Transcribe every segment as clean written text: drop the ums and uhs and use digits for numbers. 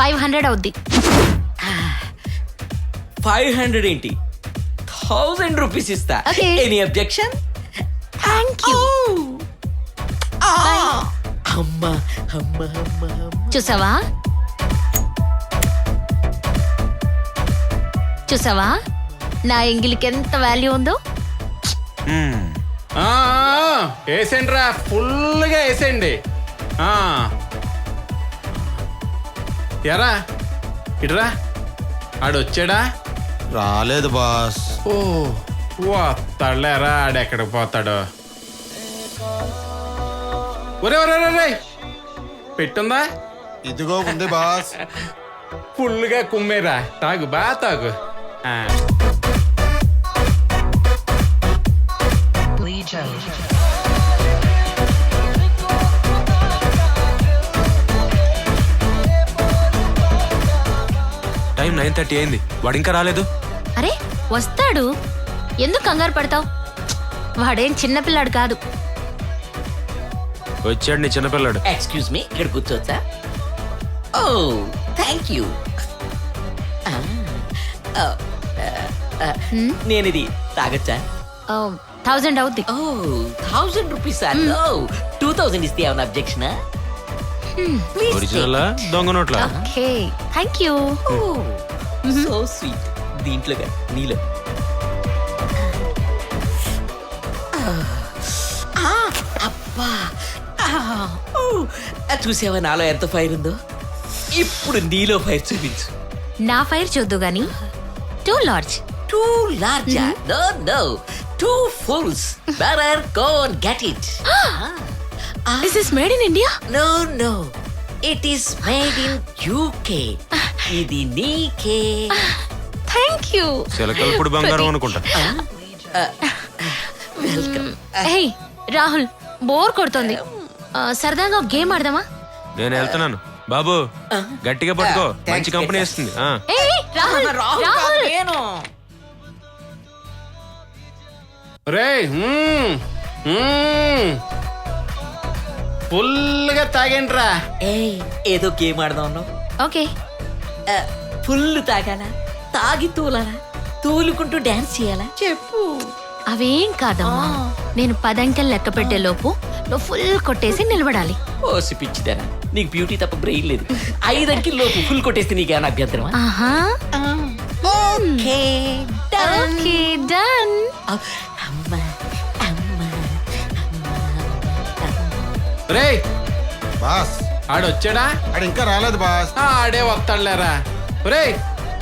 500 అవుద్ది. 500 ఏంటి, 1000 రూపీస్ ఇస్తా. Okay. Any objection? Thank you. అమ్మా అమ్మా అమ్మా. చూసావా చూసావా నా ఎంగిలికి ఎంత వాల్యూ ఉందో. వేసేయండి రా, ఫుల్గా వేసేయండి. ఎరా ఇట్రా, ఆడొచ్చాడా? రాలేదు బాస్. ఓ వస్తాడులేరా, ఆడెక్కడికి పోతాడు. ఒరే ఒరే ఒరే, పెట్టుందా? ఇదిగో ఉంది బాస్. ఫుల్గా కుమ్మేరా, తాగు బా తాగు. టైం 9:30 అయింది, వాడు ఇంకా రాలేదు. అరే వస్తాడు, ఎందుకు కంగారు పడతావు? వాడేం చిన్నపిల్లాడు కాదు. వచ్చాడు నీ చిన్నపిల్లాడు. ఎక్స్క్యూజ్ మీ, ఇక్కడ కూర్చోవచ్చా? ఓ థ్యాంక్ యూ. నేను ఇది తాగచ్చా? 1000 అవుద్ది. ఓ 1000 రూపీస్. 2000 ఇస్తే ఏమన్నా అబ్జెక్షన్? ఒరిజినల్ దొంగ నోట్ల. Okay thank you. So sweet. దీంట్లో నీలో అబ్బా. చూసావా నాలో ఎంత ఫైర్ ఉందో? ఇప్పుడు నీలో ఫైర్ చూపించు. నా ఫైర్ చూద్దు గాని. Too large. టూ లార్జా? No no, two fulls. Better go and get it. This is made in India. No no, it is made in UK. ఇది నీకే. Thank you. చిలకలప్పుడు బంగారం అనుకుంటా. వెల్కమ్. హే రాహుల్, బోర్ కొడుతోంది. సరదాగా ఒక గేమ్ ఆడదామా? నేను వెళ్తున్నాను బాబు, గట్టిగా పట్టుకో, మంచి కంపెనీ వస్తుంది. ఏయ్, రాహుల్ రాహుల్. రే ఫుల్గా తాగండి రా. ఏదో గేమ్ ఆడదాం అన్నావు. ఓకే. ఫుల్ తాగాలా, తాగి తూలాలా, తూలుకుంటూ డాన్స్ చేయాలా? చెప్పు. అవేం కాదమ్మా, నేను 10 అంకెలు లెక్క పెట్టే లోపు నువ్వు ఫుల్ కొట్టేసి నిలబడాలి. ఓసి పిచ్చిదారా, నీకు బ్యూటీ తప్ప బ్రెయిన్ లేదు. 5 అంకెల లోపు ఫుల్ కొట్టేస్తే నీకేమైనా అభ్యంతరమా? ఆహా. Okay done. Okay done. అమ్మా అమ్మా. రే బాస్ ఆడొచ్చాడా? ఆడు ఇంకా రాలేదు బాస్. ఆడే వస్తాడులేరా. రే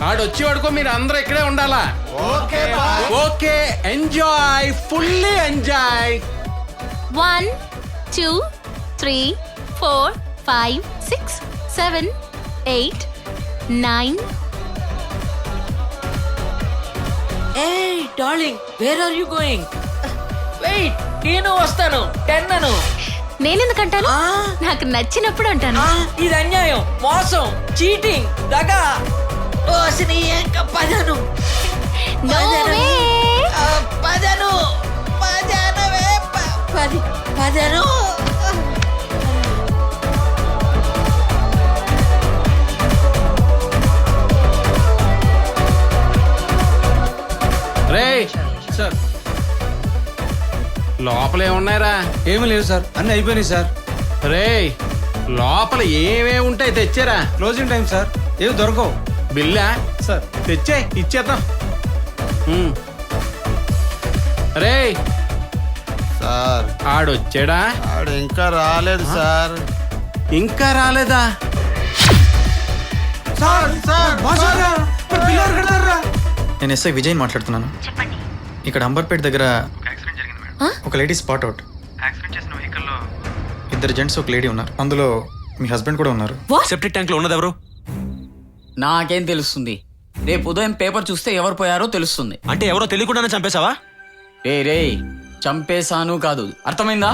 ఆడొచ్చి వాడుకో, మీరు అందరూ ఇక్కడే ఉండాలా. Okay boss. Okay, enjoy, fully enjoy. 1 2 3 4 5 6 7 8 9. Hey darling, where are you going? Wait, నేను వస్తాను. 10 అను. నేనెందుకంటాను? నాకు నచ్చినప్పుడు అంటాను. ఇది అన్యాయం, మోసం, చీటింగ్, దగా. ఓసిని ఇంకా 10 అను. No way. 10 అను. 10 అనవే. 10 అను. రే సార్, లోపల ఏమున్నాయిరా? ఏమీ లేదు సార్, అన్నీ అయిపోయినాయి సార్. రే లోపల ఏమేమి ఉంటాయి తెచ్చారా? క్లోజింగ్ టైం సార్, ఏమి దొరకవు బిల్లా సార్. తెచ్చే ఇచ్చేద్దాం. రే సార్ ఆడొచ్చాడా? ఆడు ఇంకా రాలేదు సార్. ఇంకా రాలేదా? సార్ సార్ నేను ఎస్ఐ విజయ్ మాట్లాడుతున్నాను. ఇక్కడ అంబర్పేట దగ్గర ఒక లేడీ స్పాట్ అవుట్. ఇద్దరు జెంట్స్, ఒక లేడీ ఉన్నారు. అందులో మీ హస్బెండ్ కూడా ఉన్నారు. సెప్టిక్ ట్యాంక్ లో ఉన్నది ఎవరు? నాకేం తెలుస్తుంది? రేపు ఉదయం పేపర్ చూస్తే ఎవరు పోయారో తెలుస్తుంది. అంటే ఎవరో తెలియకుండానే చంపేశావా? రే చంపేశాను కాదు, అర్థమైందా?